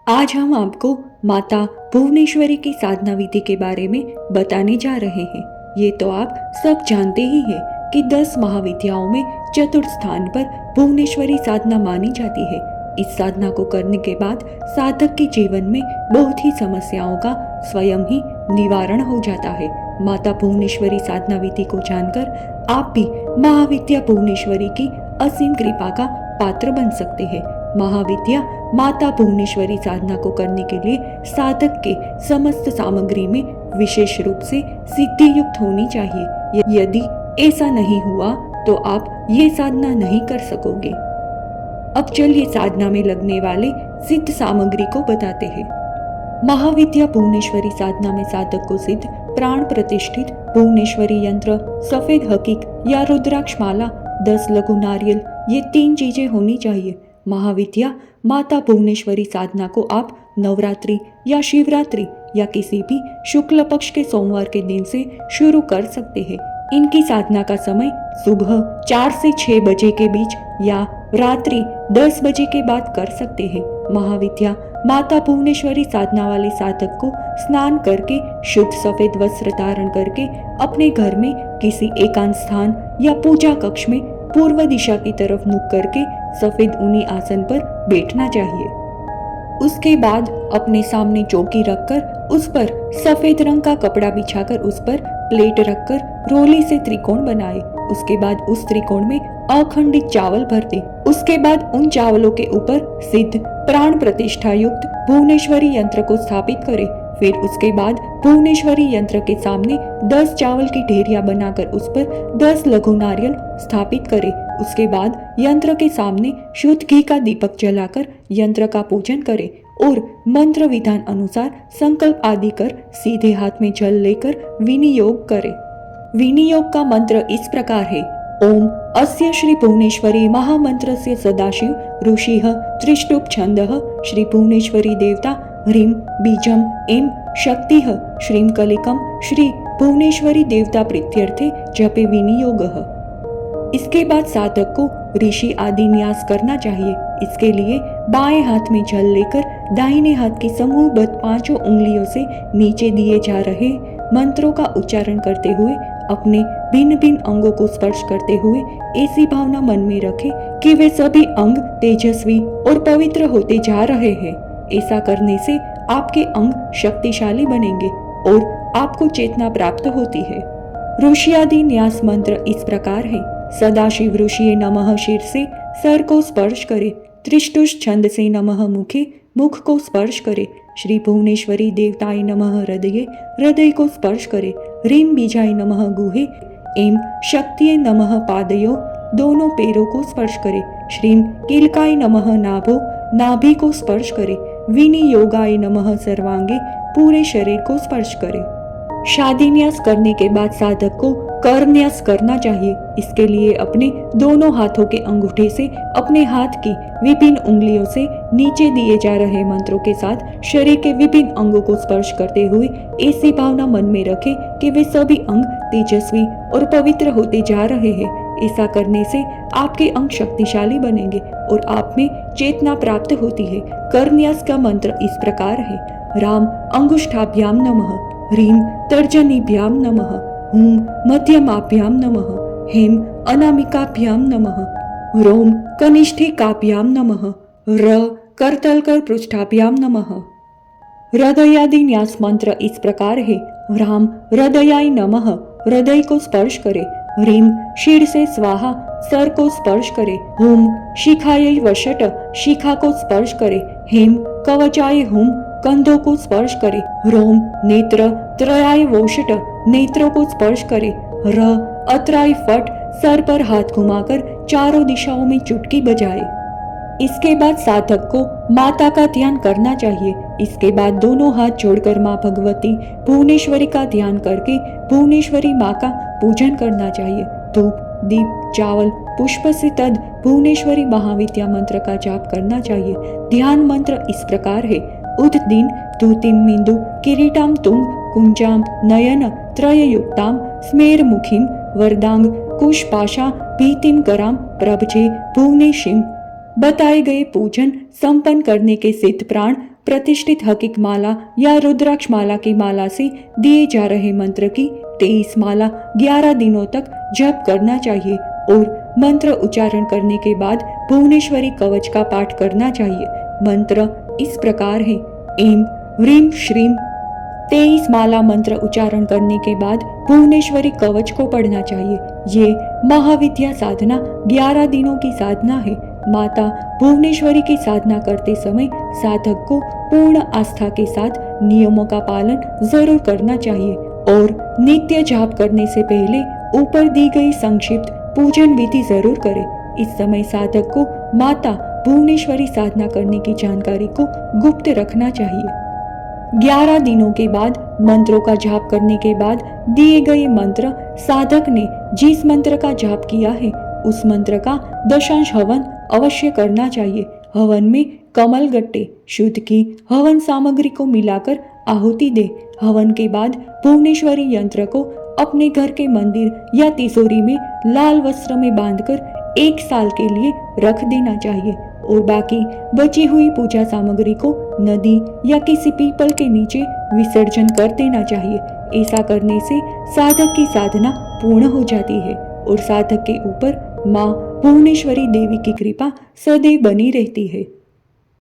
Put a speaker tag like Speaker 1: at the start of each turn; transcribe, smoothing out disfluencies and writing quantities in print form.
Speaker 1: आज हम आपको माता भुवनेश्वरी की साधना विधि के बारे में बताने जा रहे हैं। ये तो आप सब जानते ही हैं कि 10 महाविद्याओं में चतुर्थ स्थान पर भुवनेश्वरी साधना मानी जाती है। इस साधना को करने के बाद साधक के जीवन में बहुत ही समस्याओं का स्वयं ही निवारण हो जाता है। माता भुवनेश्वरी साधना विधि को जानकर आप भी महाविद्या भुवनेश्वरी की असीम कृपा का पात्र बन सकते हैं। महाविद्या माता भुवनेश्वरी साधना को करने के लिए साधक के समस्त सामग्री में विशेष रूप से सिद्धि युक्त होनी चाहिए। यदि ऐसा नहीं हुआ तो आप ये साधना नहीं कर सकोगे। अब चलिए साधना में लगने वाले सिद्ध सामग्री को बताते हैं। महाविद्या भुवनेश्वरी साधना में साधक को सिद्ध प्राण प्रतिष्ठित भुवनेश्वरी यंत्र, सफेद हकीक या रुद्राक्ष माला, 10 लघु नारियल, ये 3 चीजें होनी चाहिए। महाविद्या माता भुवनेश्वरी साधना को आप नवरात्रि या शिवरात्रि या किसी भी शुक्ल पक्ष के सोमवार के दिन से शुरू कर सकते हैं। इनकी साधना का समय सुबह 4 से 6 बजे के बीच या रात्रि 10 बजे के बाद कर सकते हैं। महाविद्या माता भुवनेश्वरी साधना वाले साधक को स्नान करके शुद्ध सफेद वस्त्र धारण करके अपने घर में किसी एकांत स्थान या पूजा कक्ष में पूर्व दिशा की तरफ मुख करके सफेद ऊनी आसन पर बैठना चाहिए। उसके बाद अपने सामने चौकी रखकर उस पर सफेद रंग का कपड़ा बिछाकर उस पर प्लेट रखकर रोली से त्रिकोण बनाए। उसके बाद उस त्रिकोण में अखंडित चावल भर दे। उसके बाद उन चावलों के ऊपर सिद्ध प्राण प्रतिष्ठा युक्त भुवनेश्वरी यंत्र को स्थापित करे। फिर उसके बाद भुवनेश्वरी यंत्र के सामने 10 चावल की ढेरियां बनाकर उस पर 10 लघु नारियल स्थापित करे। उसके बाद यंत्र के सामने शुद्ध घी का दीपक जलाकर यंत्र का पूजन करे और मंत्र विधान अनुसार संकल्प आदि कर सीधे हाथ में जल लेकर विनियोग करे। विनियोग का मंत्र इस प्रकार है: ओम अस्य श्री भुवनेश्वरी महामंत्रस्य सदाशिव ऋषिः त्रिष्टुप छंदः श्री भुवनेश्वरी देवता ह्रीं बीजम एम शक्तिः श्रीं कलिकम श्री भुवनेश्वरी देवता प्रीत्यर्थे जपे विनियोगः। इसके बाद साधक को ऋषि आदि न्यास करना चाहिए। इसके लिए बाएं हाथ में जल लेकर दाहिने हाथ की समूहबद्ध 5 उंगलियों से नीचे दिए जा रहे मंत्रों का उच्चारण करते हुए अपने भिन्न भिन्न अंगों को स्पर्श करते हुए ऐसी भावना मन में रखें कि वे सभी अंग तेजस्वी और पवित्र होते जा रहे हैं। ऐसा करने से आपके अंग शक्तिशाली बनेंगे और आपको चेतना प्राप्त होती है। ऋषि आदि न्यास मंत्र इस प्रकार है: सदाशिव ऋषिये नमः शीर से सर को स्पर्श करे, त्रिष्टुष छंद से नमः मुखे मुख को स्पर्श करे, श्री भुवनेश्वरी देवताय नमः हृदये हृदय को स्पर्श करे, ह्रीं बीजाय नमः गुहे एम शक्तिये नमः पादयो दोनों पैरों को स्पर्श करे, श्रीं कीलकाय नमः नाभो नाभि को स्पर्श करे, विनियोगाय नमः सर्वांगे पूरे शरीर को स्पर्श करे। शादी न्यास करने के बाद साधक को कर न्यास करना चाहिए। इसके लिए अपने दोनों हाथों के अंगूठे से अपने हाथ की विभिन्न उंगलियों से नीचे दिए जा रहे मंत्रों के साथ शरीर के विभिन्न अंगों को स्पर्श करते हुए ऐसी भावना मन में रखें कि वे सभी अंग तेजस्वी और पवित्र होते जा रहे हैं। ऐसा करने से आपके अंग शक्तिशाली बनेंगे और आप में चेतना प्राप्त होती है। कर न्यास का मंत्र इस प्रकार है: राम अंगुष्ठाभ्याम नमः, ह्रीं तर्जनीभ्याम नमः, हूं मध्यमाभ्याम नमः, हेम अनामिकाभ्याम नमः, रोम कनिष्ठिकाभ्याम नमः, र करतलकर पृष्ठाभ्याम नमः। हृदयादि न्यास मंत्र इस प्रकार है: राम हृदयाय नमः, हृदय को स्पर्श करे, ह्रीं शीर से स्वाहा सर को स्पर्श करे, हुम शिखाय वषट शिखा को स्पर्श करे, हेम कवचाय हुम कंधों को स्पर्श करे, रोम नेत्र त्रयाय वोषट नेत्रों को स्पर्श करे, र अत्राय फट सर पर हाथ घुमाकर चारों दिशाओं में चुटकी बजाए। इसके बाद साधक को माता का ध्यान करना चाहिए। इसके बाद दोनों हाथ जोड़कर माँ भगवती भुवनेश्वरी का ध्यान करके भुवनेश्वरी माँ का पूजन करना चाहिए। धूप दीप चावल पुष्प से तद भुवनेश्वरी महाविद्या मंत्र का जाप करना चाहिए। ध्यान मंत्र इस प्रकार है: उद दिन धूतिम मिंदु किरीटाम तुंग कुंजाम नयन त्रययुक्ताम स्मेर मुखिम वरदांग कुशपाशा भीतिम कराम प्रभजे भुवनेशिम। बताए गए पूजन संपन्न करने के सिद्ध प्राण प्रतिष्ठित हकीक माला या रुद्राक्ष माला की माला से दिए जा रहे मंत्र की 23 माला 11 दिनों तक जप करना चाहिए और मंत्र उच्चारण करने के बाद भुवनेश्वरी कवच का पाठ करना चाहिए। मंत्र इस प्रकार है। एम ह्रीम श्रीम। 23 माला मंत्र उच्चारण करने के बाद भुवनेश्वरी कवच को पढ़ना चाहिए। ये महाविद्या साधना 11 दिनों की साधना है। माता भुवनेश्वरी की साधना करते समय साधक को पूर्ण आस्था के साथ नियमों का पालन जरूर करना चाहिए और नित्य जाप करने से पहले ऊपर दी गई संक्षिप्त पूजन विधि जरूर करें। इस समय साधक को माता भुवनेश्वरी साधना करने की जानकारी को गुप्त रखना चाहिए। 11 दिनों के बाद मंत्रों का जाप करने के बाद दिए गए मंत्र साधक ने जिस मंत्र का जाप किया है उस मंत्र का दशांश हवन अवश्य करना चाहिए। हवन में कमल गट्टे शुद्ध की हवन सामग्री को मिलाकर आहुति दे। हवन के बाद भुवनेश्वरी यंत्र को अपने घर के मंदिर या तिजोरी में लाल वस्त्र में बांधकर 1 साल के लिए रख देना चाहिए और बाकी बची हुई पूजा सामग्री को नदी या किसी पीपल के नीचे विसर्जन कर देना चाहिए। ऐसा करने से साधक की साधना पूर्ण हो जाती है और साधक के ऊपर माँ भुवनेश्वरी देवी की कृपा सदैव बनी रहती है।